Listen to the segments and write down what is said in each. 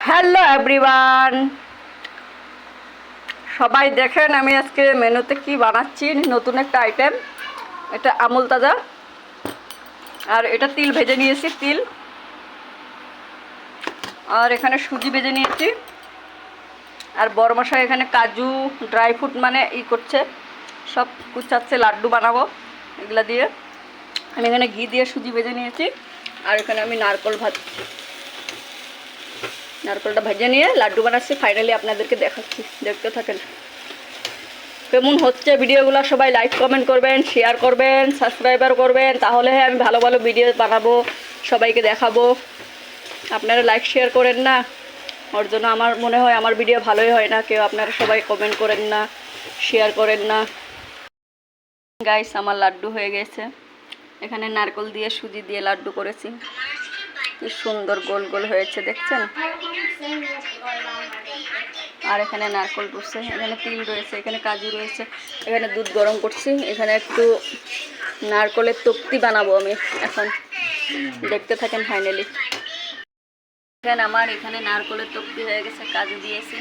Hello everyone, সবাই দেখেন আমি আজকে মেনুতে কি বানাচ্ছি। নতুন একটা আইটেম, এটা আমুল তাজা। আর এটা তিল ভেজে নিয়েছি, তিল। আর এখানে সুজি ভেজে নিয়েছি। আর বড় মশাই এখানে কাজু ড্রাই ফ্রুট মানে করছে, সব কুচাচ্ছে, লাড্ডু বানাবো এগুলা দিয়ে। আমি এখানে ঘি দিয়ে সুজি ভেজে নিয়েছি। আর এখানে আমি নারকেলটা ভেজে নিয়ে লাড্ডু বানাচ্ছি। ফাইনালি আপনাদেরকে দেখাচ্ছি, দেখতে থাকেন কেমন হচ্ছে ভিডিওগুলো। সবাই লাইক কমেন্ট করবেন, শেয়ার করবেন, সাবস্ক্রাইবার করবেন, তাহলে আমি ভালো ভালো ভিডিও বানাবো, সবাইকে দেখাবো। আপনারা লাইক শেয়ার করেন না, ওর জন্য আমার মনে হয় আমার ভিডিও ভালোই হয় না। কেউ আপনারা সবাই কমেন্ট করেন না, শেয়ার করেন না। গাইস, আমার লাড্ডু হয়ে গেছে। এখানে নারকেল দিয়ে সুজি দিয়ে লাড্ডু করেছি, কি সুন্দর গোল গোল হয়েছে দেখছেন। আর এখানে নারকেল রয়েছে, এখানে তিল রয়েছে, এখানে কাজু রয়েছে, এখানে দুধ গরম করছি। এখানে একটু নারকেলের তক্তি বানাবো আমি এখন, দেখতে থাকেন ফাইনালি। এখানে আমার এখানে নারকেলের তক্তি হয়ে গেছে, কাজু দিয়েছি,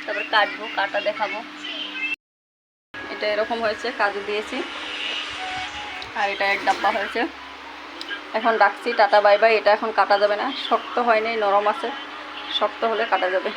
তারপর কাটবো, কাটা দেখাবো। এটা এরকম হয়েছে, কাজু দিয়েছি। আর এটা এক ডাব্বা হয়েছে। এখন রাখছি, টাটা বাই বাই। এটা এখন কাটা যাবে না, শক্ত হয়নি, নরম আছে, শক্ত হলে কাটা যাবে।